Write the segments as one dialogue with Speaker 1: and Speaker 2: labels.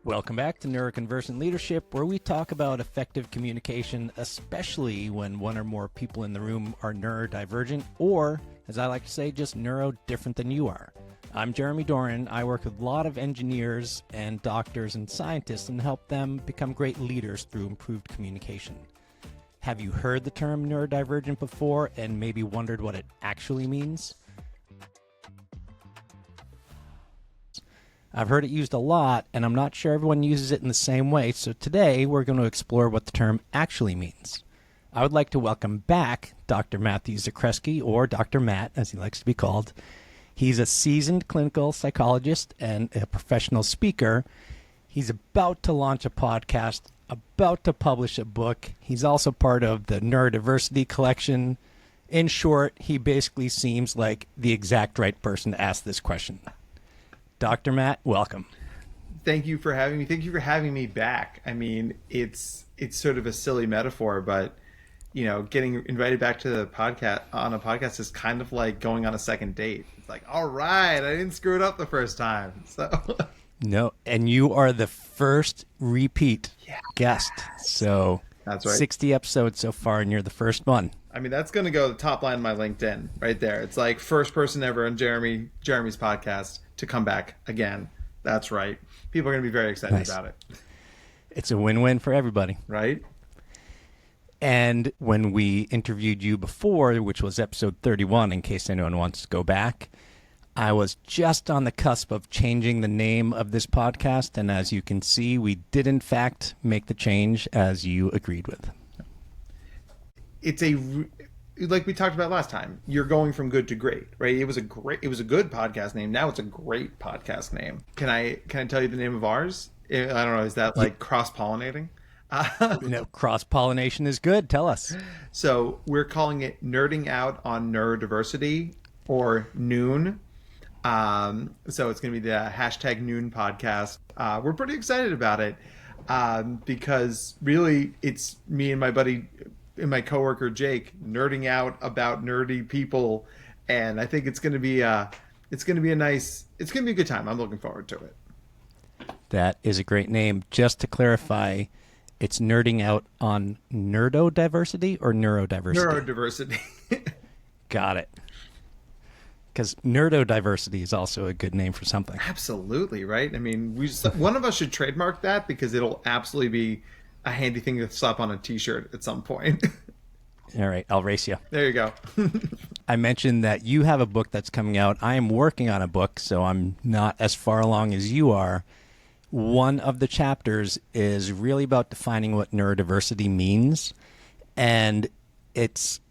Speaker 1: Welcome back to Neuroconvergent Leadership, where we talk about effective communication, especially when one or more people in the room are neurodivergent, or, as I like to say, just neuro different than you are. I'm Jeremy Doran. I work with a lot of engineers and doctors and scientists and help them become great leaders through improved communication. Have you heard the term neurodivergent before and maybe wondered what it actually means? I've heard it used a lot, and I'm not sure everyone uses it in the same way, so today we're going to explore what the term actually means. I would like to welcome back Dr. Matt Zakreski, or Dr. Matt, as he likes to be called. He's a seasoned clinical psychologist and a professional speaker. He's about to launch a podcast, about to publish a book. He's also part of the NeuroDiversity collection. In short, he basically seems like the exact right person to ask this question. Dr. Matt, welcome.
Speaker 2: Thank you for having me. Thank you for having me back. I mean, it's sort of a silly metaphor, but getting invited back to the podcast on a podcast is kind of like going on a second date. It's like, all right, I didn't screw it up the first time. So
Speaker 1: no, and you are the first repeat guest. So
Speaker 2: that's right.
Speaker 1: 60 episodes so far, and you're the first one.
Speaker 2: I mean, that's going to go to the top line of my LinkedIn right there. It's like first person ever on Jeremy's podcast to come back again. That's right. People are going to be very excited about it.
Speaker 1: It's a win-win for everybody.
Speaker 2: Right.
Speaker 1: And when we interviewed you before, which was episode 31, in case anyone wants to go back, I was just on the cusp of changing the name of this podcast. And as you can see, we did in fact make the change as you agreed with.
Speaker 2: It's like we talked about last time, you're going from good to great, right? It was a good podcast name. Now it's a great podcast name. Can I tell you the name of ours? I don't know. Is that like cross-pollinating?
Speaker 1: Cross-pollination is good. Tell us.
Speaker 2: So we're calling it Nerding Out on NeuroDiversity, or Noon. So it's going to be the hashtag Noon podcast. We're pretty excited about it because really it's me and my buddy and my coworker Jake nerding out about nerdy people, and I think it's going to be a good time. I'm looking forward to it.
Speaker 1: That is a great name. Just to clarify, it's nerding out on NeuroDiversity or NeuroDiversity?
Speaker 2: NeuroDiversity.
Speaker 1: Got it. Because NeuroDiversity is also a good name for something.
Speaker 2: Absolutely, right? I mean, one of us should trademark that because it'll absolutely be a handy thing to slap on a t-shirt at some point.
Speaker 1: All right, I'll race you.
Speaker 2: There you go.
Speaker 1: I mentioned that you have a book that's coming out. I am working on a book, so I'm not as far along as you are. One of the chapters is really about defining what neurodiversity means, and it's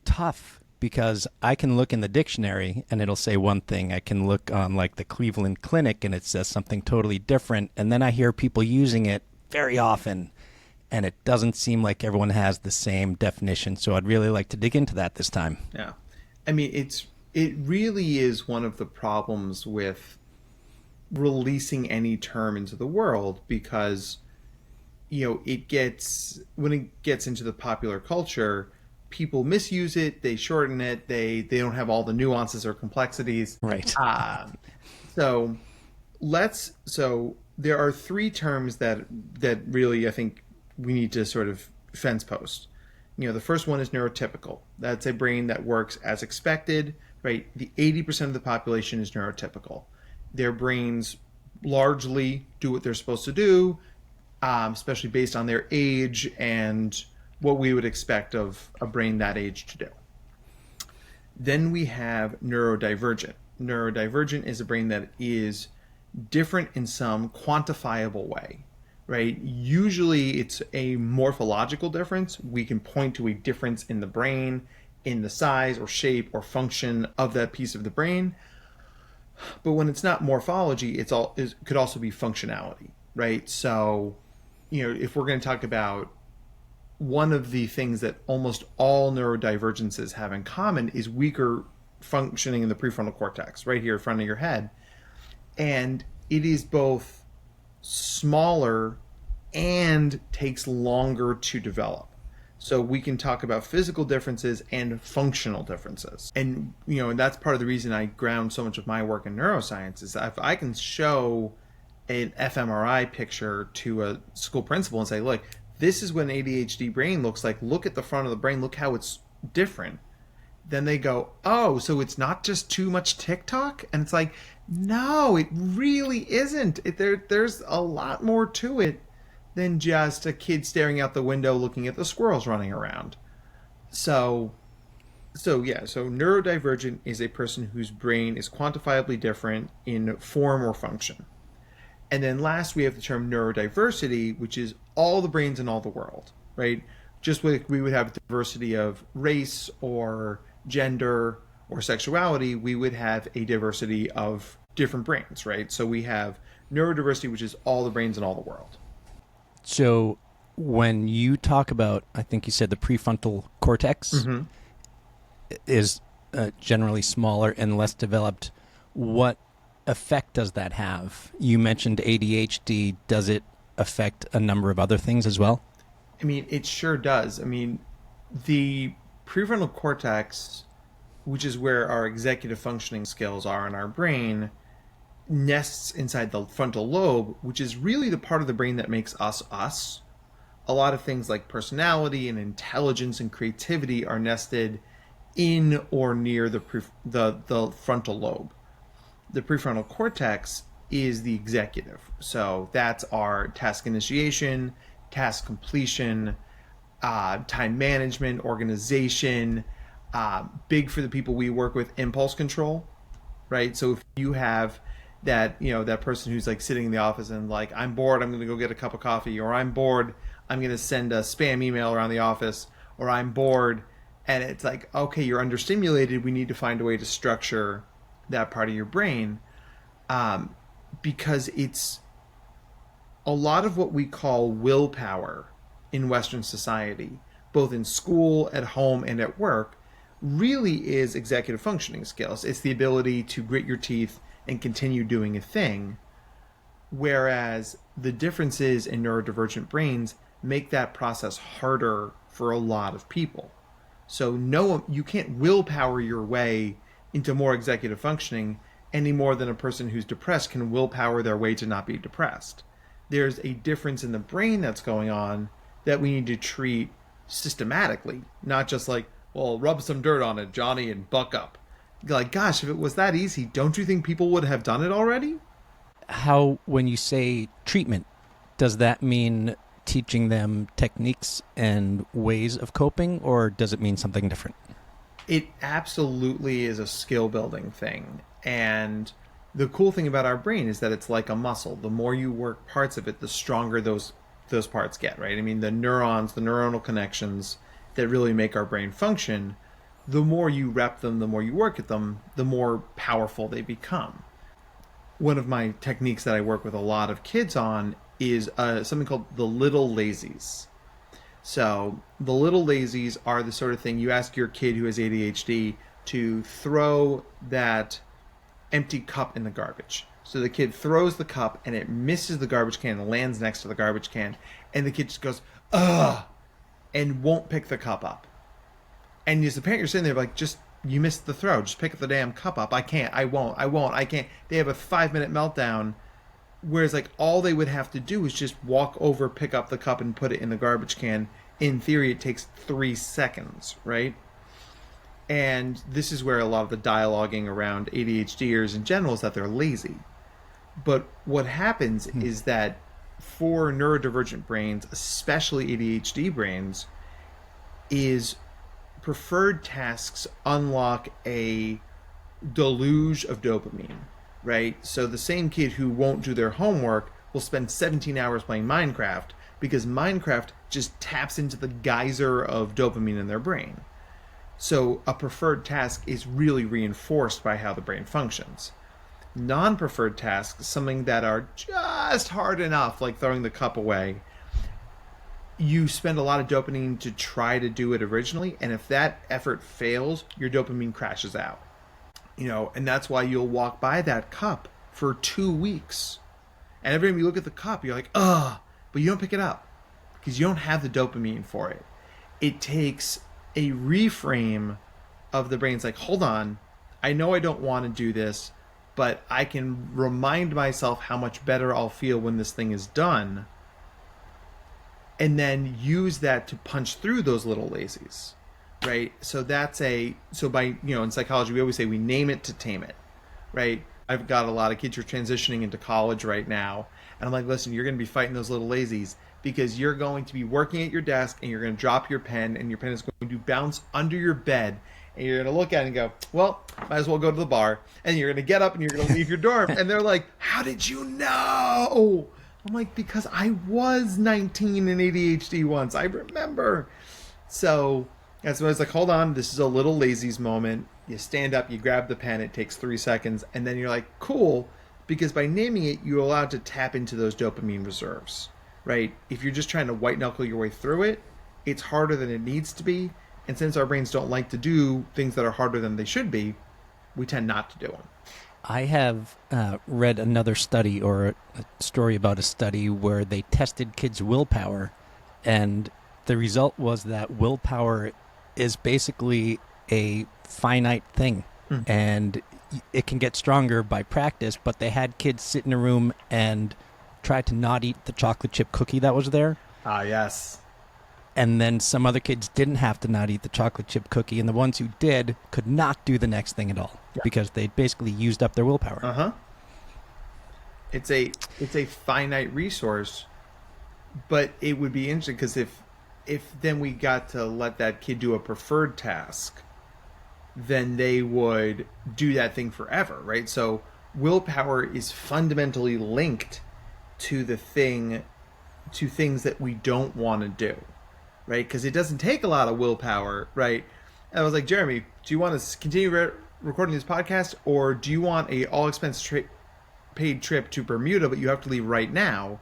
Speaker 1: tough because I can look in the dictionary and it'll say one thing. I can look on like the Cleveland Clinic and it says something totally different, and then I hear people using it very often, and it doesn't seem like everyone has the same definition. So I'd really like to dig into that this time.
Speaker 2: Yeah. I mean, it really is one of the problems with releasing any term into the world because, when it gets into the popular culture, people misuse it, they shorten it, they don't have all the nuances or complexities.
Speaker 1: Right.
Speaker 2: So there are three terms that really I think we need to sort of fence post. The first one is neurotypical. That's a brain that works as expected, right? The 80% of the population is neurotypical. Their brains largely do what they're supposed to do, especially based on their age and what we would expect of a brain that age to do. Then we have neurodivergent. Neurodivergent is a brain that is different in some quantifiable way, right? Usually it's a morphological difference. We can point to a difference in the brain, in the size or shape or function of that piece of the brain. But when it's not morphology, it could also be functionality, right? So, if we're going to talk about one of the things that almost all neurodivergences have in common is weaker functioning in the prefrontal cortex, right here in front of your head. And it is both smaller and takes longer to develop. So we can talk about physical differences and functional differences. And, and that's part of the reason I ground so much of my work in neuroscience is if I can show an fMRI picture to a school principal and say, look, this is what an ADHD brain looks like. Look at the front of the brain. Look how it's different. Then they go, oh, so it's not just too much TikTok? And it's like, no, it really isn't. There's a lot more to it than just a kid staring out the window looking at the squirrels running around. So neurodivergent is a person whose brain is quantifiably different in form or function. And then last, we have the term neurodiversity, which is all the brains in all the world, right? Just like we would have diversity of race or gender or sexuality, we would have a diversity of different brains, right? So we have neurodiversity, which is all the brains in all the world.
Speaker 1: So when you talk about, I think you said the prefrontal cortex is generally smaller and less developed, what effect does that have? You mentioned ADHD. Does it affect a number of other things as well?
Speaker 2: I mean, it sure does. I mean, the prefrontal cortex, which is where our executive functioning skills are in our brain, nests inside the frontal lobe, which is really the part of the brain that makes us us. A lot of things like personality and intelligence and creativity are nested in or near the frontal lobe. The prefrontal cortex is the executive. So that's our task initiation, task completion, time management, organization, big for the people we work with, impulse control, right? So if you have that, that person who's like sitting in the office and like, I'm bored, I'm going to go get a cup of coffee, or I'm bored, I'm going to send a spam email around the office, or I'm bored, and it's like, okay, you're understimulated, we need to find a way to structure that part of your brain, because it's a lot of what we call willpower in Western society, both in school, at home, and at work, really is executive functioning skills. It's the ability to grit your teeth and continue doing a thing, whereas the differences in neurodivergent brains make that process harder for a lot of people. So you can't willpower your way into more executive functioning any more than a person who's depressed can willpower their way to not be depressed. There's a difference in the brain that's going on that we need to treat systematically, not just like, well, rub some dirt on it, Johnny, and buck up. Like, gosh, if it was that easy, don't you think people would have done it already?
Speaker 1: How, when you say treatment, does that mean teaching them techniques and ways of coping, or does it mean something different?
Speaker 2: It absolutely is a skill building thing. And the cool thing about our brain is that it's like a muscle. The more you work parts of it, the stronger those parts get, right? I mean, the neurons, the neuronal connections that really make our brain function, the more you rep them, the more you work at them, the more powerful they become. One of my techniques that I work with a lot of kids on is something called the little lazies. So the little lazies are the sort of thing you ask your kid who has ADHD to throw that empty cup in the garbage. So the kid throws the cup and it misses the garbage can and lands next to the garbage can, and the kid just goes, ugh, and won't pick the cup up. And as a parent, you're sitting there like, you missed the throw. Just pick the damn cup up. I can't. I won't. I can't. They have a 5-minute meltdown. Whereas like all they would have to do is just walk over, pick up the cup and put it in the garbage can. In theory, it takes 3 seconds, right? And this is where a lot of the dialoguing around ADHDers in general is that they're lazy. But what happens is that for neurodivergent brains, especially ADHD brains, is preferred tasks unlock a deluge of dopamine, right? So the same kid who won't do their homework will spend 17 hours playing Minecraft because Minecraft just taps into the geyser of dopamine in their brain. So a preferred task is really reinforced by how the brain functions. Non-preferred tasks, something that are just hard enough, like throwing the cup away, you spend a lot of dopamine to try to do it originally, and if that effort fails, your dopamine crashes out. And that's why you'll walk by that cup for 2 weeks. And every time you look at the cup, you're like, ugh, but you don't pick it up because you don't have the dopamine for it. It takes a reframe of the brain's like, hold on, I know I don't want to do this, but I can remind myself how much better I'll feel when this thing is done, and then use that to punch through those little lazies, right? So by, in psychology, we always say we name it to tame it, right? I've got a lot of kids who are transitioning into college right now, and I'm like, listen, you're going to be fighting those little lazies because you're going to be working at your desk and you're going to drop your pen and your pen is going to bounce under your bed, and you're going to look at it and go, well, might as well go to the bar, and you're going to get up and you're going to leave your dorm. And they're like, how did you know? I'm like, because I was 19 and ADHD once. I remember. So that's when I was like, hold on, this is a little lazies moment. You stand up, you grab the pen, it takes 3 seconds, and then you're like, cool, because by naming it, you're allowed to tap into those dopamine reserves, right? If you're just trying to white knuckle your way through it, it's harder than it needs to be. And since our brains don't like to do things that are harder than they should be, we tend not to do them.
Speaker 1: I have read another study, or a story about a study where they tested kids' willpower, and the result was that willpower is basically a finite thing, and it can get stronger by practice. But they had kids sit in a room and try to not eat the chocolate chip cookie that was there.
Speaker 2: Ah, yes.
Speaker 1: And then some other kids didn't have to not eat the chocolate chip cookie, and the ones who did could not do the next thing at all because they basically used up their willpower.
Speaker 2: It's a finite resource, but it would be interesting because if then we got to let that kid do a preferred task, then they would do that thing forever, right? So willpower is fundamentally linked to things that we don't want to do, right? Because it doesn't take a lot of willpower, right? And I was like, Jeremy, do you want to continue recording this podcast, or do you want a all expense paid trip to Bermuda, but you have to leave right now?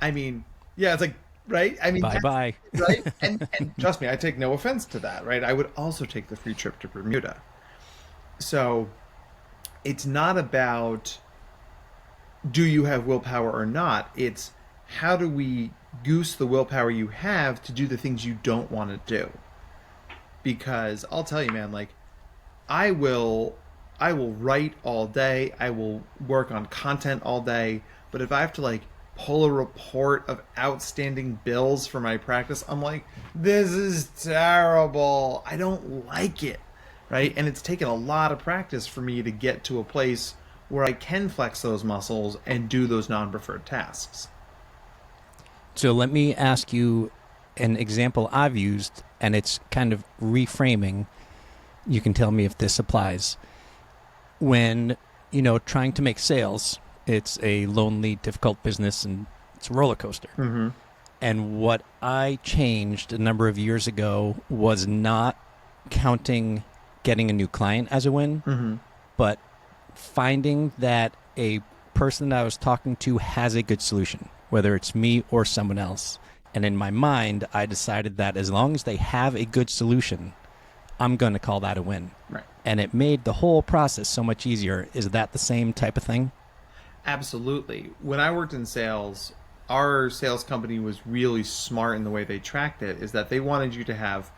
Speaker 2: I mean, yeah, it's like, right? I mean,
Speaker 1: bye.
Speaker 2: Right? And trust me, I take no offense to that, right? I would also take the free trip to Bermuda. So it's not about do you have willpower or not. It's how do we goose the willpower you have to do the things you don't want to do. Because I'll tell you, man, like I will write all day. I will work on content all day. But if I have to like pull a report of outstanding bills for my practice, I'm like, this is terrible. I don't like it, right? And it's taken a lot of practice for me to get to a place where I can flex those muscles and do those non-preferred tasks.
Speaker 1: So let me ask you an example I've used, and it's kind of reframing. You can tell me if this applies. When, trying to make sales, it's a lonely, difficult business, and it's a roller coaster.
Speaker 2: Mm-hmm.
Speaker 1: And what I changed a number of years ago was not counting getting a new client as a win, but finding that a person that I was talking to has a good solution, whether it's me or someone else. And in my mind, I decided that as long as they have a good solution, I'm going to call that a win.
Speaker 2: Right.
Speaker 1: And it made the whole process so much easier. Is that the same type of thing?
Speaker 2: Absolutely. When I worked in sales, our sales company was really smart in the way they tracked it, is that they wanted you to have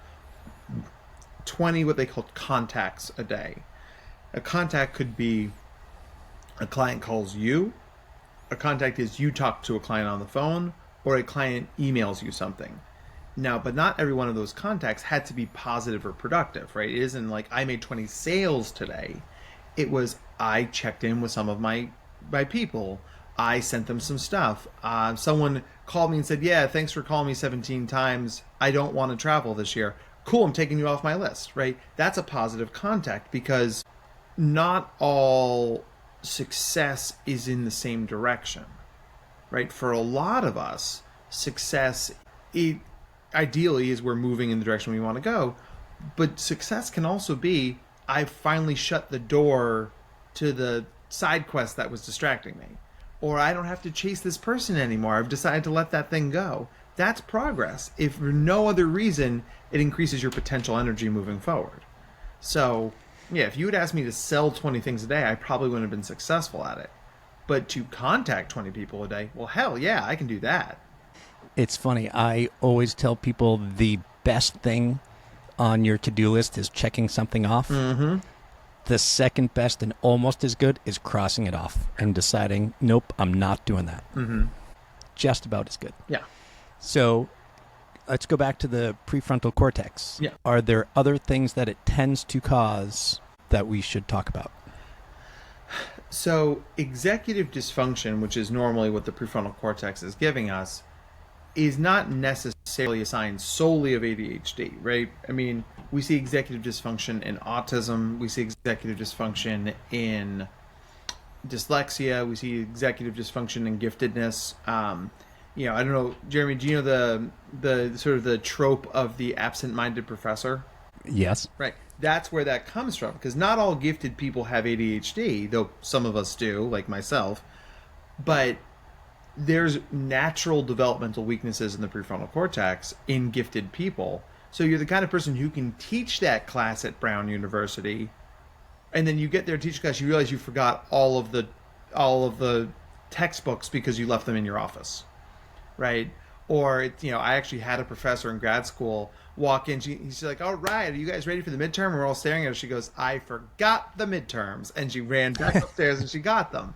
Speaker 2: 20 what they called contacts a day. A contact could be a client calls you, a contact is you talk to a client on the phone, or a client emails you something. Now, but not every one of those contacts had to be positive or productive, right? It isn't like I made 20 sales today. It was I checked in with some of my people. I sent them some stuff. Someone called me and said, yeah, thanks for calling me 17 times. I don't want to travel this year. Cool, I'm taking you off my list, right? That's a positive contact because not all success is in the same direction, right? For a lot of us, success, ideally, is we're moving in the direction we want to go. But success can also be, I finally shut the door to the side quest that was distracting me. Or I don't have to chase this person anymore. I've decided to let that thing go. That's progress. If for no other reason, it increases your potential energy moving forward. So, yeah, if you had asked me to sell 20 things a day, I probably wouldn't have been successful at it. But to contact 20 people a day, well, hell yeah, I can do that.
Speaker 1: It's funny. I always tell people the best thing on your to-do list is checking something off.
Speaker 2: Mm-hmm.
Speaker 1: The second best and almost as good is crossing it off and deciding, nope, I'm not doing that.
Speaker 2: Mm-hmm.
Speaker 1: Just about as good.
Speaker 2: Yeah.
Speaker 1: So let's go back to the prefrontal cortex.
Speaker 2: Yeah.
Speaker 1: Are there other things that it tends to cause that we should talk about?
Speaker 2: So executive dysfunction, which is normally what the prefrontal cortex is giving us, is not necessarily a sign solely of ADHD, right? I mean, we see executive dysfunction in autism. We see executive dysfunction in dyslexia. We see executive dysfunction in giftedness. I don't know, Jeremy, do you know the sort of the trope of the absent-minded professor?
Speaker 1: Yes.
Speaker 2: Right. That's where that comes from, because not all gifted people have ADHD, though some of us do, like myself. But there's natural developmental weaknesses in the prefrontal cortex in gifted people. So you're the kind of person who can teach that class at Brown University, and then you get there to teach class, you realize you forgot all of the textbooks because you left them in your office, right? Or I actually had a professor in grad school walk in. She's like, "All right, are you guys ready for the midterm?" And we're all staring at her. She goes, "I forgot the midterms," and she ran back upstairs and she got them.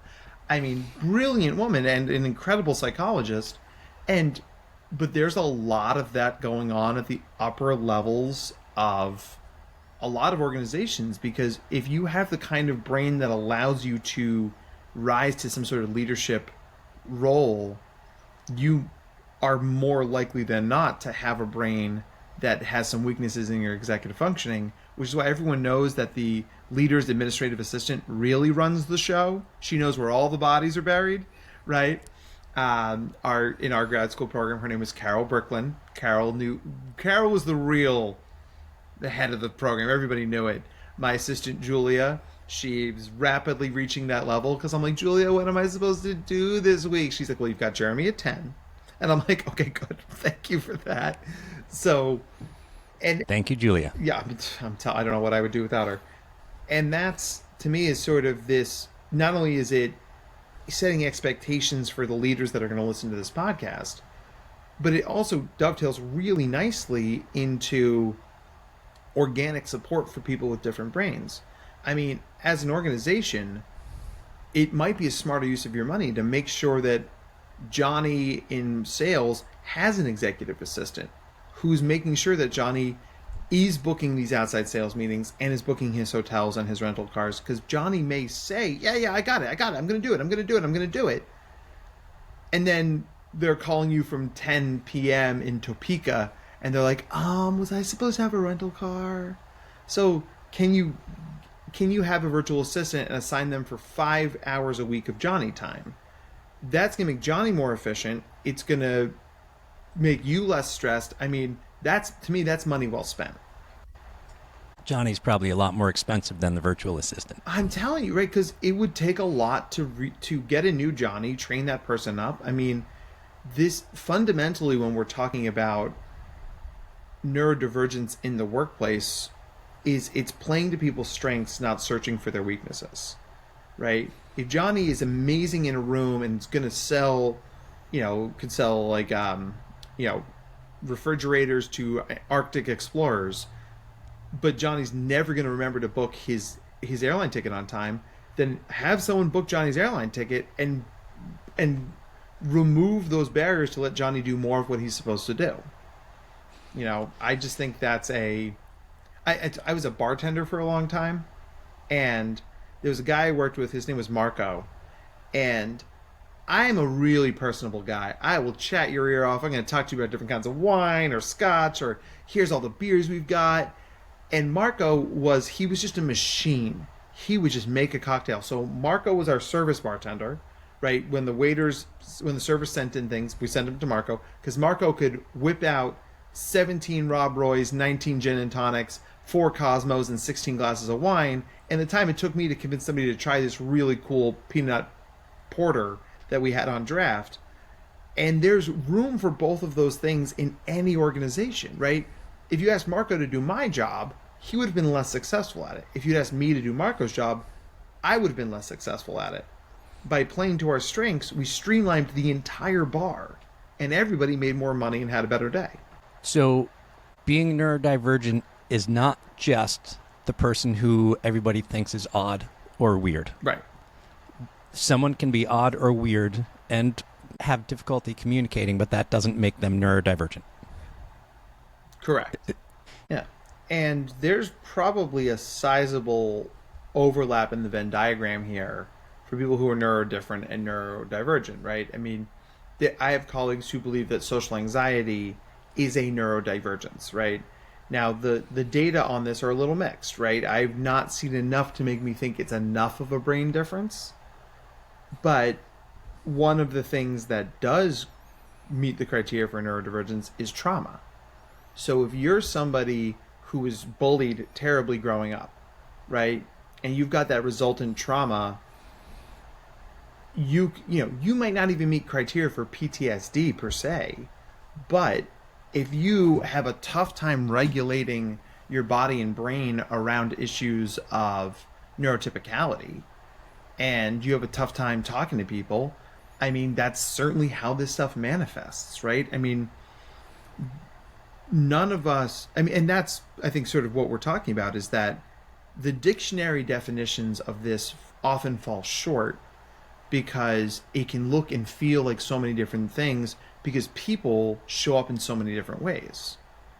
Speaker 2: I mean, brilliant woman and an incredible psychologist. But there's a lot of that going on at the upper levels of a lot of organizations, because if you have the kind of brain that allows you to rise to some sort of leadership role, you are more likely than not to have a brain that has some weaknesses in your executive functioning, which is why everyone knows that the leader's administrative assistant really runs the show. She knows where all the bodies are buried, right? In our grad school program, her name was Carol Bricklin. Carol was the head of the program. Everybody knew it. My assistant Julia, she's rapidly reaching that level, because I'm like, "Julia, what am I supposed to do this week?" She's like, "Well, you've got Jeremy at 10. And I'm like, "Okay, good. Thank you for that." So, and
Speaker 1: thank you, Julia.
Speaker 2: Yeah, I don't know what I would do without her. And that's, to me, is sort of this. Not only is it setting expectations for the leaders that are going to listen to this podcast, but it also dovetails really nicely into organic support for people with different brains. I mean, as an organization, it might be a smarter use of your money to make sure that Johnny in sales has an executive assistant who's making sure that Johnny is booking these outside sales meetings and is booking his hotels and his rental cars, because Johnny may say, yeah, I got it, I'm going to do it. And then they're calling you from 10 p.m. in Topeka, and they're like, was I supposed to have a rental car? So can you have a virtual assistant and assign them for 5 hours a week of Johnny time? That's going to make Johnny more efficient. It's going to make you less stressed. I mean, to me, that's money well spent.
Speaker 1: Johnny's probably a lot more expensive than the virtual assistant.
Speaker 2: I'm telling you, right? Because it would take a lot to get a new Johnny, train that person up. I mean, this fundamentally, when we're talking about neurodivergence in the workplace, it's playing to people's strengths, not searching for their weaknesses, right? If Johnny is amazing in a room and is going to sell, could sell like, refrigerators to Arctic explorers, but Johnny's never going to remember to book his airline ticket on time, then have someone book Johnny's airline ticket and remove those barriers to let Johnny do more of what he's supposed to do. I just think that's I was a bartender for a long time, and there was a guy I worked with, his name was Marco, and I am a really personable guy. I will chat your ear off. I'm going to talk to you about different kinds of wine or scotch, or here's all the beers we've got. And Marco was just a machine. He would just make a cocktail. So Marco was our service bartender, right? When the servers sent in things, we sent them to Marco, because Marco could whip out 17 Rob Roys, 19 gin and tonics, 4 Cosmos, and 16 glasses of wine. And the time it took me to convince somebody to try this really cool peanut porter that we had on draft. And there's room for both of those things in any organization, right? If you asked Marco to do my job, he would have been less successful at it. If you'd asked me to do Marco's job, I would have been less successful at it. By playing to our strengths, we streamlined the entire bar, and everybody made more money and had a better day.
Speaker 1: So being neurodivergent is not just the person who everybody thinks is odd or weird.
Speaker 2: Right.
Speaker 1: Someone can be odd or weird and have difficulty communicating, but that doesn't make them neurodivergent.
Speaker 2: Correct. Yeah. And there's probably a sizable overlap in the Venn diagram here for people who are neurodifferent and neurodivergent, right? I mean, I have colleagues who believe that social anxiety is a neurodivergence, right? Now, the data on this are a little mixed, right? I've not seen enough to make me think it's enough of a brain difference. But one of the things that does meet the criteria for neurodivergence is trauma. So if you're somebody who was bullied terribly growing up, right, and you've got that resultant trauma, you might not even meet criteria for PTSD per se, but if you have a tough time regulating your body and brain around issues of neurotypicality, and you have a tough time talking to people, I mean, that's certainly how this stuff manifests, right? I mean, none of us, and that's, I think, sort of what we're talking about, is that the dictionary definitions of this often fall short because it can look and feel like so many different things because people show up in so many different ways,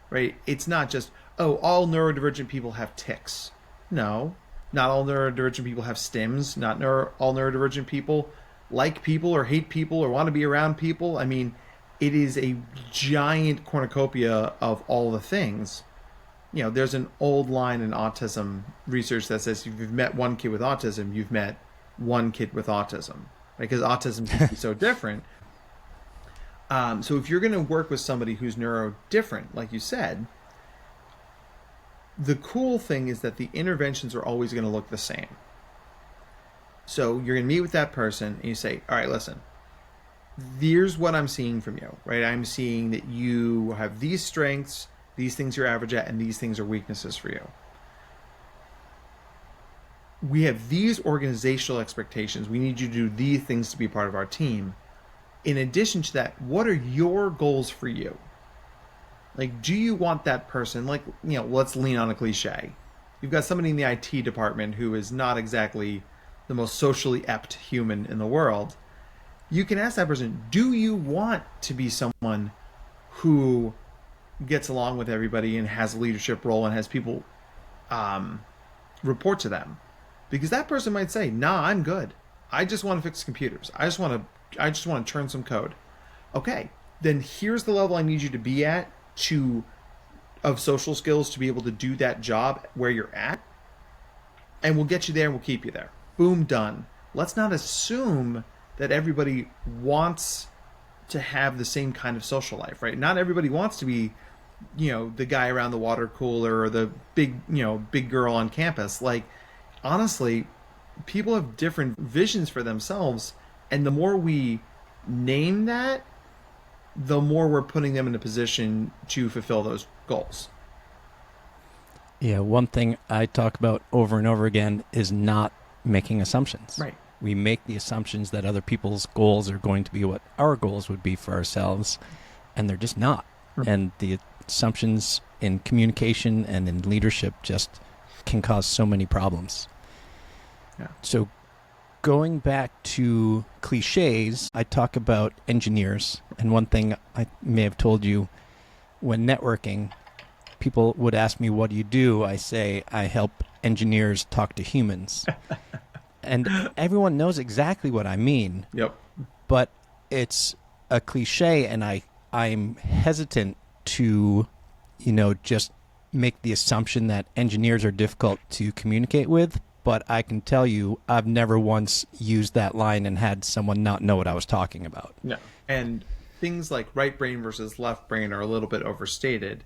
Speaker 2: right? It's not just, oh, all neurodivergent people have tics. No, not all neurodivergent people have stims. Not all neurodivergent people like people or hate people or want to be around people. I mean, it is a giant cornucopia of all the things. There's an old line in autism research that says if you've met one kid with autism, you've met one kid with autism, right? Because autism can be so different. So if you're going to work with somebody who's neurodifferent, like you said, the cool thing is that the interventions are always going to look the same. So you're going to meet with that person and you say, all right, listen, here's what I'm seeing from you, right? I'm seeing that you have these strengths, these things you're average at, and these things are weaknesses for you. We have these organizational expectations. We need you to do these things to be part of our team. In addition to that, what are your goals for you? Like, do you want that person, like, let's lean on a cliche. You've got somebody in the IT department who is not exactly the most socially apt human in the world. You can ask that person, do you want to be someone who gets along with everybody and has a leadership role and has people report to them? Because that person might say, nah, I'm good. I just want to fix computers. I just want to churn some code. Okay, then here's the level I need you to be at of social skills to be able to do that job where you're at, and we'll get you there and we'll keep you there. Boom, done. Let's not assume that everybody wants to have the same kind of social life, right? Not everybody wants to be, the guy around the water cooler or the big girl on campus. Like, honestly, people have different visions for themselves, and the more we name that, the more we're putting them in a position to fulfill those goals.
Speaker 1: Yeah, one thing I talk about over and over again is not making assumptions.
Speaker 2: Right.
Speaker 1: We make the assumptions that other people's goals are going to be what our goals would be for ourselves, and they're just not. Mm-hmm. And the assumptions in communication and in leadership just can cause so many problems.
Speaker 2: Yeah.
Speaker 1: So going back to cliches, I talk about engineers, and one thing I may have told you, when networking, people would ask me, what do you do? I say, I help engineers talk to humans. And everyone knows exactly what I mean.
Speaker 2: Yep.
Speaker 1: But it's a cliche, and I'm hesitant to, just make the assumption that engineers are difficult to communicate with. But I can tell you, I've never once used that line and had someone not know what I was talking about.
Speaker 2: No. And things like right brain versus left brain are a little bit overstated.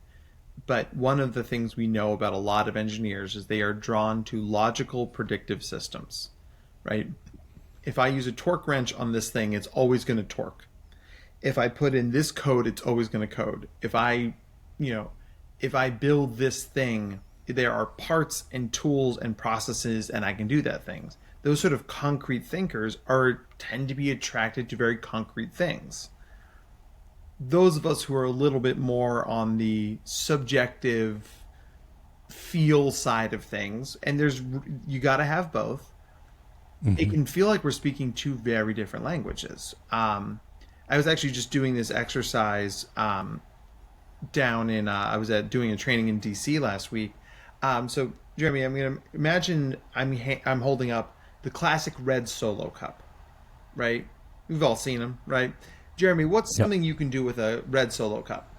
Speaker 2: But one of the things we know about a lot of engineers is they are drawn to logical predictive systems, right? If I use a torque wrench on this thing, it's always going to torque. If I put in this code, it's always going to code. If I build this thing, there are parts and tools and processes, and I can do that things. Those sort of concrete thinkers tend to be attracted to very concrete things. Those of us who are a little bit more on the subjective, feel side of things, and you got to have both. It can feel like we're speaking two very different languages. I was actually just doing this exercise down in I was doing a training in DC last week. So Jeremy, I'm gonna imagine I'm holding up the classic red Solo cup, right? We've all seen them, right? Jeremy, what's something you can do with a red Solo cup?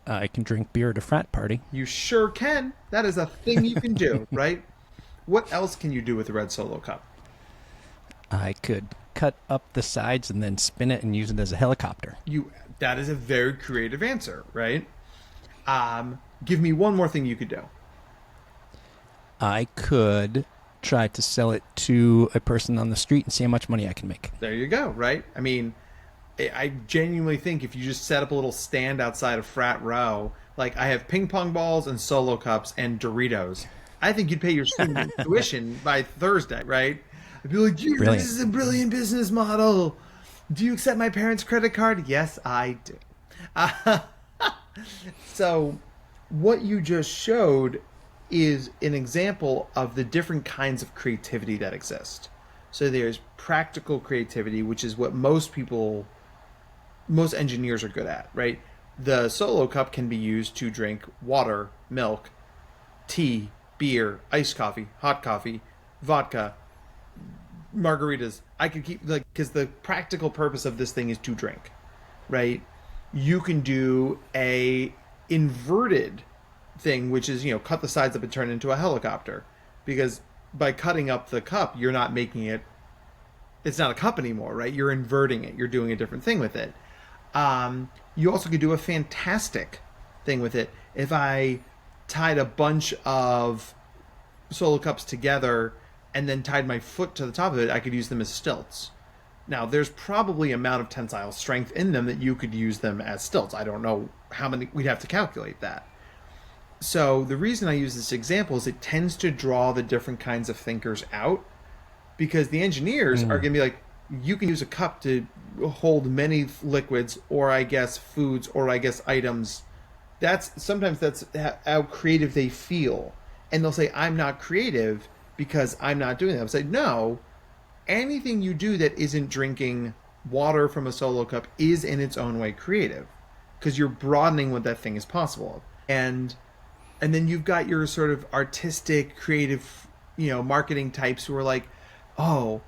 Speaker 1: I can drink beer at a frat party.
Speaker 2: You sure can. That is a thing you can do, right? What else can you do with a red Solo cup?
Speaker 1: I could cut up the sides and then spin it and use it as a helicopter.
Speaker 2: That is a very creative answer, right? Give me one more thing you could do.
Speaker 1: I could try to sell it to a person on the street and see how much money I can make.
Speaker 2: There you go, right? I mean, I genuinely think if you just set up a little stand outside of Frat Row, like I have ping pong balls and Solo cups and Doritos, I think you'd pay your student tuition by Thursday, right? I'd be like, this is a brilliant business model. Do you accept my parents' credit card? Yes, I do. So what you just showed is an example of the different kinds of creativity that exist. So there's practical creativity, which is what most engineers are good at, right? The Solo cup can be used to drink water, milk, tea, beer, iced coffee, hot coffee, vodka, margaritas. I could keep because the practical purpose of this thing is to drink, right? You can do a inverted thing, which is, cut the sides up and turn it into a helicopter, because by cutting up the cup, you're not making it, it's not a cup anymore, right? You're inverting it. You're doing a different thing with it. You also could do a fantastic thing with it. If I tied a bunch of Solo cups together and then tied my foot to the top of it, I could use them as stilts. Now, there's probably amount of tensile strength in them that you could use them as stilts. I don't know how many, we'd have to calculate that. So the reason I use this example is it tends to draw the different kinds of thinkers out, because the engineers are going to be like, you can use a cup to hold many liquids, or I guess foods, or I guess items. Sometimes that's how creative they feel. And they'll say, I'm not creative because I'm not doing that. I'll say, no, anything you do that isn't drinking water from a Solo cup is in its own way creative, because you're broadening what that thing is possible of. And then you've got your sort of artistic, creative, marketing types who are like, oh,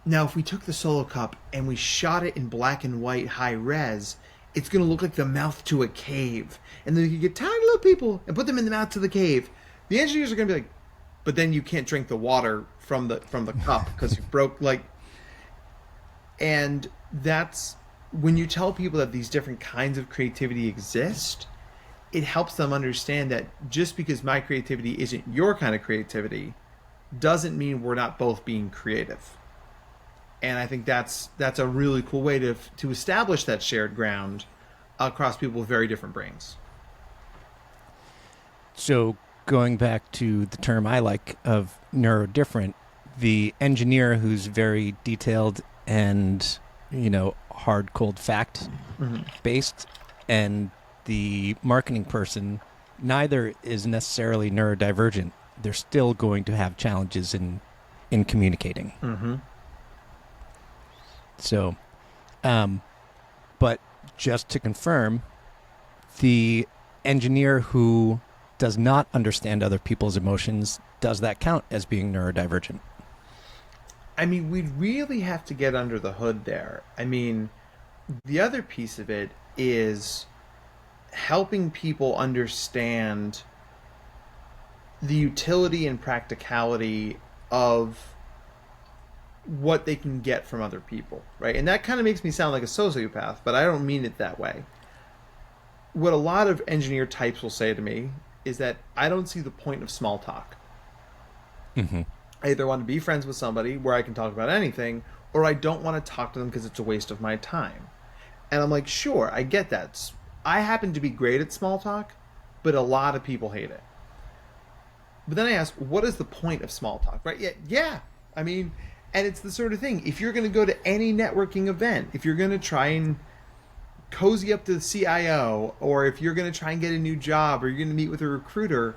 Speaker 2: now if we took the Solo cup and we shot it in black and white high res, it's going to look like the mouth to a cave. And then you could get tiny little people and put them in the mouth to the cave. The engineers are going to be like, but then you can't drink the water from the cup because you broke, and that's when you tell people that these different kinds of creativity exist, it helps them understand that just because my creativity isn't your kind of creativity doesn't mean we're not both being creative. And I think that's a really cool way to establish that shared ground across people with very different brains.
Speaker 1: So going back to the term I like of neurodifferent, the engineer who's very detailed and, hard, cold fact based, and the marketing person, neither is necessarily neurodivergent. They're still going to have challenges in communicating. Mm-hmm. So, but just to confirm, the engineer who does not understand other people's emotions, does that count as being neurodivergent?
Speaker 2: I mean, we'd really have to get under the hood there. I mean, the other piece of it is helping people understand the utility and practicality of what they can get from other people, right? And that kind of makes me sound like a sociopath, but I don't mean it that way. What a lot of engineer types will say to me is that I don't see the point of small talk. Mm-hmm. I either want to be friends with somebody where I can talk about anything, or I don't want to talk to them because it's a waste of my time. And I'm like, sure, I get that. I happen to be great at small talk, but a lot of people hate it. But then I ask, what is the point of small talk, right? Yeah. I mean, and it's the sort of thing, if you're going to go to any networking event, if you're going to try and cozy up to the CIO, or if you're going to try and get a new job, or you're going to meet with a recruiter,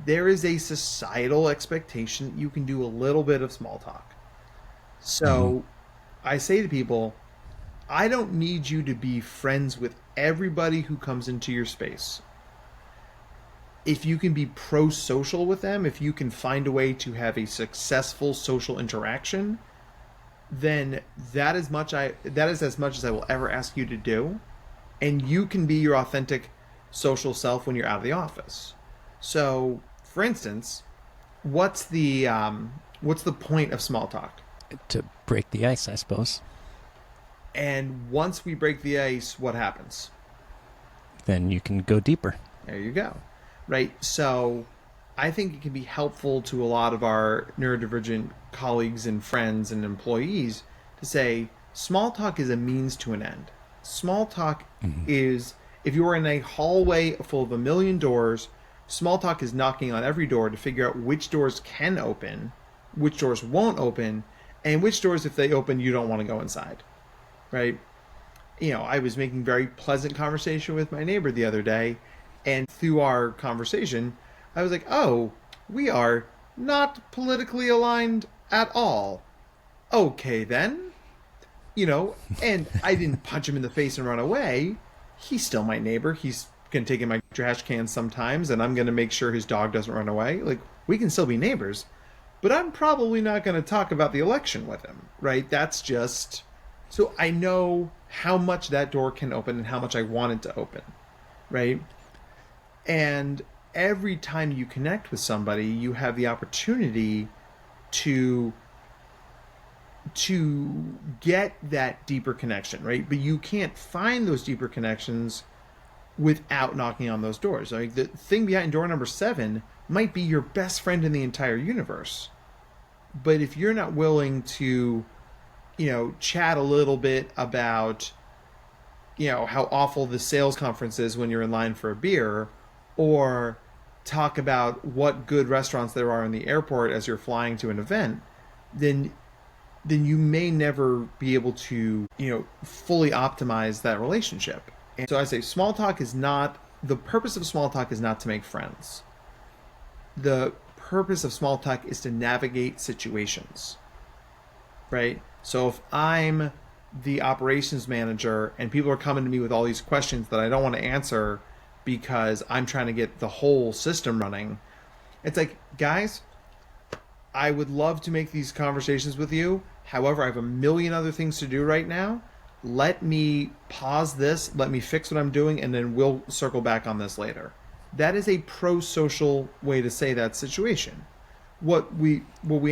Speaker 2: there is a societal expectation you can do a little bit of small talk. So I say to people, I don't need you to be friends with everybody who comes into your space. If you can be pro-social with them, if you can find a way to have a successful social interaction, then that is as much as I will ever ask you to do. And you can be your authentic social self when you're out of the office. So, for instance, what's the point of small talk?
Speaker 1: To break the ice, I suppose.
Speaker 2: And once we break the ice, what happens?
Speaker 1: Then you can go deeper.
Speaker 2: There you go. Right? So I think it can be helpful to a lot of our neurodivergent colleagues and friends and employees to say small talk is a means to an end. Small talk is, if you are in a hallway full of 1 million doors, small talk is knocking on every door to figure out which doors can open, which doors won't open, and which doors, if they open, you don't want to go inside. Right? You know, I was making very pleasant conversation with my neighbor the other day, and through our conversation, I was like, oh, we are not politically aligned at all. Okay, then. You know, and I didn't punch him in the face and run away. He's still my neighbor. He's going to take in my trash can sometimes, and I'm going to make sure his dog doesn't run away. Like, we can still be neighbors, but I'm probably not going to talk about the election with him, right? That's just... So I know how much that door can open and how much I want it to open, right? And every time you connect with somebody, you have the opportunity to get that deeper connection, right? But you can't find those deeper connections without knocking on those doors. Like, the thing behind door number 7 might be your best friend in the entire universe. But if you're not willing to, you know, chat a little bit about, you know, how awful the sales conference is when you're in line for a beer, or talk about what good restaurants there are in the airport as you're flying to an event, then you may never be able to, you know, fully optimize that relationship. And so I say small talk is not, the purpose of small talk is not to make friends. The purpose of small talk is to navigate situations, right? So if I'm the operations manager and people are coming to me with all these questions that I don't want to answer because I'm trying to get the whole system running, it's like, guys, I would love to make these conversations with you. However, I have a million other things to do right now. Let me pause this, let me fix what I'm doing, and then we'll circle back on this later. That is a pro-social way to say that situation. What we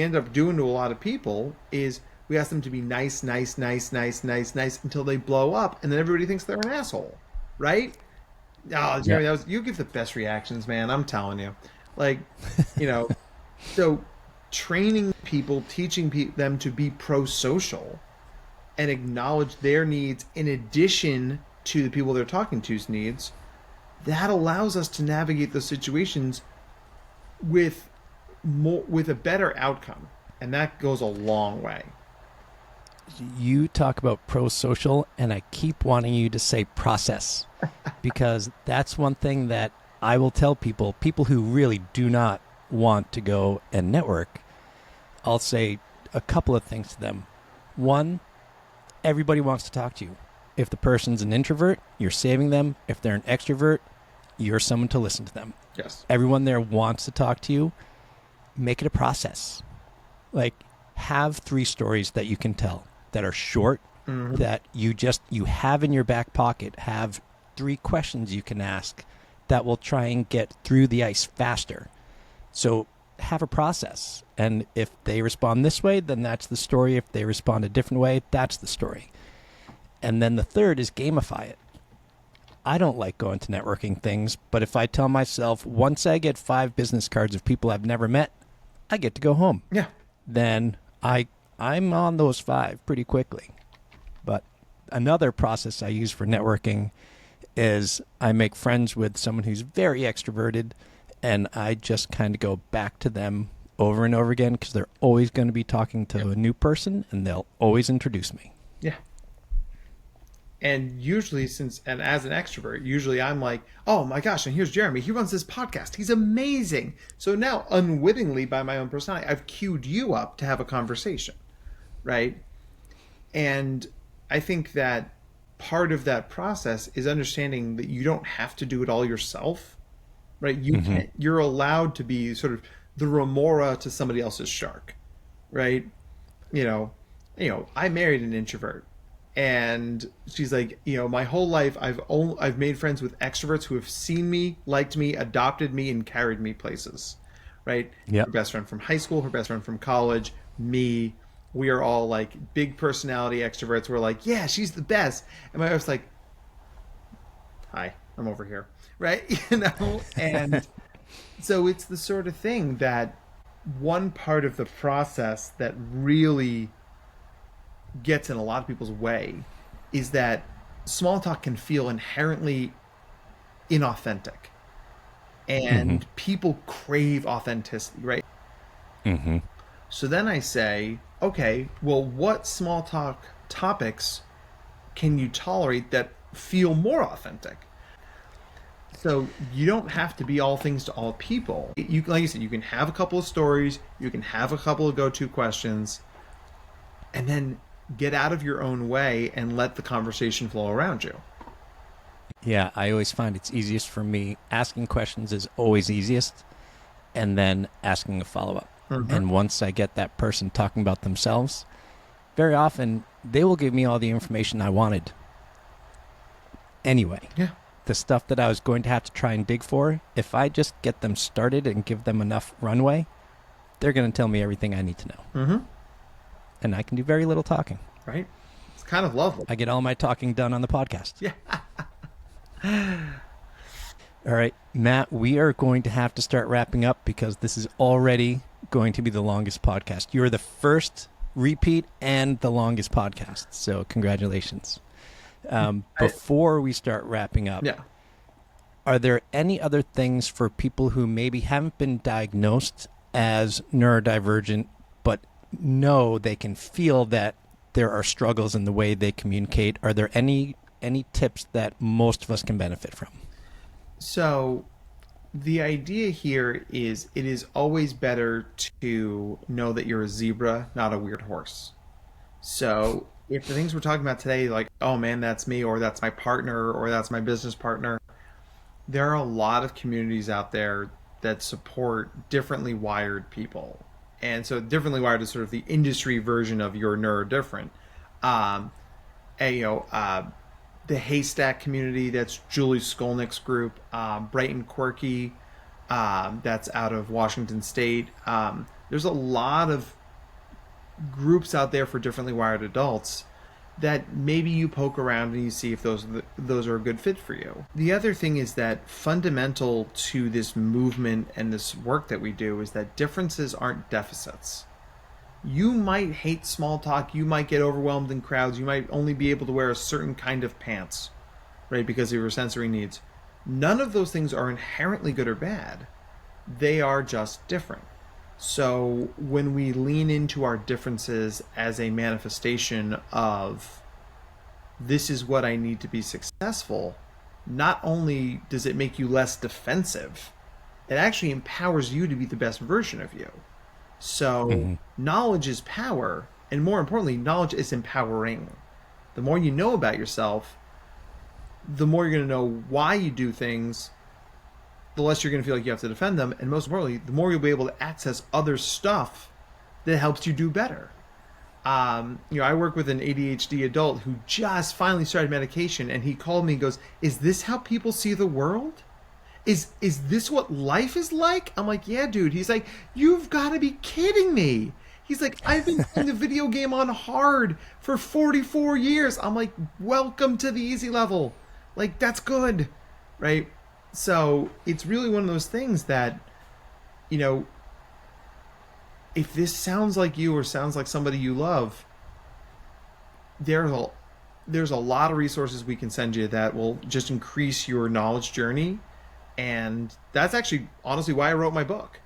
Speaker 2: end up doing to a lot of people is we ask them to be nice until they blow up, and then everybody thinks they're an asshole, right? Oh, Jeremy, you give the best reactions, man. I'm telling you. Like, you know, so training people, teaching them to be pro-social and acknowledge their needs in addition to the people they're talking to's needs, that allows us to navigate those situations with a better outcome. And that goes a long way.
Speaker 1: You talk about pro-social, and I keep wanting you to say process, because that's one thing that I will tell people who really do not want to go and network. I'll say a couple of things to them. One, everybody wants to talk to you. If the person's an introvert, you're saving them. If they're an extrovert, you're someone to listen to them.
Speaker 2: Yes.
Speaker 1: Everyone there wants to talk to you. Make it a process. Like, have 3 stories that you can tell that are short, that you have in your back pocket. Have 3 questions you can ask that will try and get through the ice faster. So have a process. And if they respond this way, then that's the story. If they respond a different way, that's the story. And then the third is gamify it. I don't like going to networking things, but if I tell myself, once I get 5 business cards of people I've never met, I get to go home.
Speaker 2: Yeah.
Speaker 1: Then I'm on those 5 pretty quickly. But another process I use for networking is I make friends with someone who's very extroverted, and I just kind of go back to them over and over again, because they're always going to be talking to a new person, and they'll always introduce me.
Speaker 2: Yeah. And usually and as an extrovert, usually I'm like, oh my gosh, and here's Jeremy. He runs this podcast. He's amazing. So now unwittingly by my own personality, I've queued you up to have a conversation, right? And I think that part of that process is understanding that you don't have to do it all yourself, right? You're allowed to be sort of the remora to somebody else's shark, right? I married an introvert, and she's like, my whole life I've made friends with extroverts who have seen me, liked me, adopted me, and carried me places, right?
Speaker 1: Yep.
Speaker 2: Her best friend from high school, her best friend from college, me. We are all like big personality extroverts. We're like, yeah, she's the best. And my wife's like, hi, I'm over here, right? And so it's the sort of thing that one part of the process that really gets in a lot of people's way is that small talk can feel inherently inauthentic, and people crave authenticity, right? So then I say, okay, well, what small talk topics can you tolerate that feel more authentic? So you don't have to be all things to all people. Like you said, you can have a couple of stories, you can have a couple of go-to questions, and then get out of your own way and let the conversation flow around you.
Speaker 1: Yeah, I always find it's easiest for me. Asking questions is always easiest, and then asking a follow-up. And once I get that person talking about themselves, very often they will give me all the information I wanted. Anyway, the stuff that I was going to have to try and dig for, if I just get them started and give them enough runway, they're going to tell me everything I need to know. And I can do very little talking.
Speaker 2: Right? It's kind of lovely.
Speaker 1: I get all my talking done on the podcast.
Speaker 2: Yeah.
Speaker 1: All right, Matt, we are going to have to start wrapping up because this is already going to be the longest podcast. You're the first repeat and the longest podcast, so congratulations. Before we start wrapping up, are there any other things for people who maybe haven't been diagnosed as neurodivergent but know they can feel that there are struggles in the way they communicate? Are there any tips that most of us can benefit from? So
Speaker 2: the idea here is it is always better to know that you're a zebra, not a weird horse. So if the things we're talking about today, like, oh man, that's me, or that's my partner, or that's my business partner, there are a lot of communities out there that support differently wired people. And so differently wired is sort of the industry version of your neurodivergent. The Haystack community, that's Julie Skolnick's group, Bright and Quirky, that's out of Washington State. There's a lot of groups out there for differently wired adults that maybe you poke around and you see if those are a good fit for you. The other thing is that fundamental to this movement and this work that we do is that differences aren't deficits. You might hate small talk, you might get overwhelmed in crowds, you might only be able to wear a certain kind of pants, right, because of your sensory needs. None of those things are inherently good or bad. They are just different. So when we lean into our differences as a manifestation of this is what I need to be successful, not only does it make you less defensive, it actually empowers you to be the best version of you. So knowledge is power, and more importantly, knowledge is empowering. The more you know about yourself, the more you're going to know why you do things, the less you're going to feel like you have to defend them, and most importantly, the more you'll be able to access other stuff that helps you do better. I work with an ADHD adult who just finally started medication, and he called me and goes, "Is this how people see the world? Is this what life is like?" I'm like, "Yeah, dude." He's like, "You've got to be kidding me." He's like, "I've been playing the video game on hard for 44 years. I'm like, "Welcome to the easy level." Like, that's good, right? So it's really one of those things that, if this sounds like you or sounds like somebody you love, there's a lot of resources we can send you that will just increase your knowledge journey. And that's actually honestly why I wrote my book.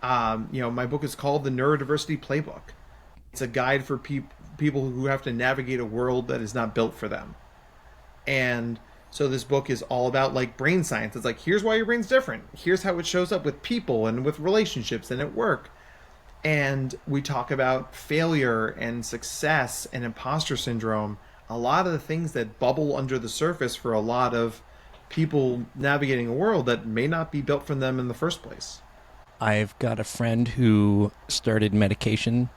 Speaker 2: My book is called the NeuroDiversity Playbook. It's a guide for people who have to navigate a world that is not built for them. And so this book is all about like brain science. It's like, here's why your brain's different. Here's how it shows up with people and with relationships and at work. And we talk about failure and success and imposter syndrome, a lot of the things that bubble under the surface for a lot of people navigating a world that may not be built for them in the first place.
Speaker 1: I've got a friend who started medication,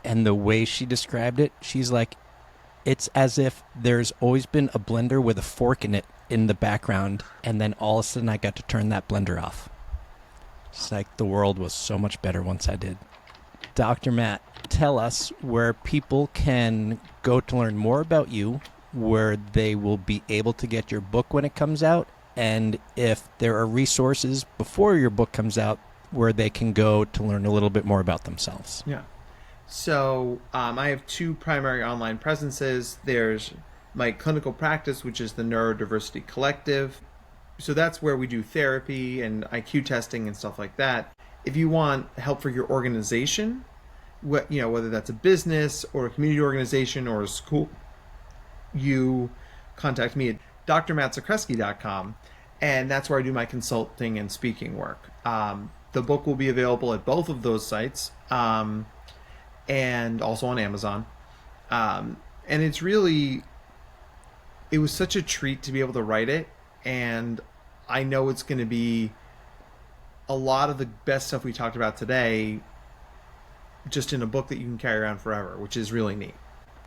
Speaker 1: and the way she described it, she's like, it's as if there's always been a blender with a fork in it in the background, and then all of a sudden I got to turn that blender off. It's like the world was so much better once I did. Dr. Matt, tell us where people can go to learn more about you, where they will be able to get your book when it comes out, and if there are resources before your book comes out where they can go to learn a little bit more about themselves.
Speaker 2: Yeah. So I have two primary online presences. There's my clinical practice, which is the NeuroDiversity Collective. So that's where we do therapy and IQ testing and stuff like that. If you want help for your organization, whether that's a business or a community organization or a school, you contact me at drmattzakreski.com, and that's where I do my consulting and speaking work. The book will be available at both of those sites. And also on Amazon. And it was such a treat to be able to write it. And I know it's going to be a lot of the best stuff we talked about today just in a book that you can carry around forever, which is really neat.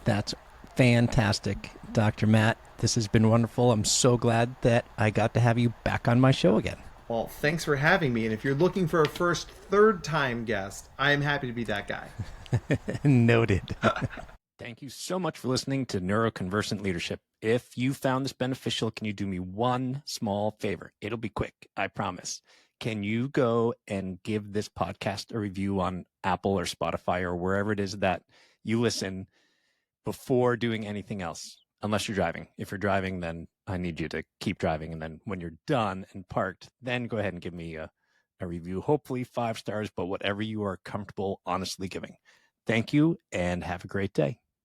Speaker 1: That's fantastic, Dr. Matt. This has been wonderful. I'm so glad that I got to have you back on my show again.
Speaker 2: Well, thanks for having me. And if you're looking for a third-time guest, I am happy to be that guy.
Speaker 1: Noted. Thank you so much for listening to Neuroconversant Leadership. If you found this beneficial, can you do me one small favor? It'll be quick, I promise. Can you go and give this podcast a review on Apple or Spotify or wherever it is that you listen before doing anything else? Unless you're driving. If you're driving, then I need you to keep driving. And then when you're done and parked, then go ahead and give me a review. Hopefully 5 stars, but whatever you are comfortable honestly giving. Thank you and have a great day.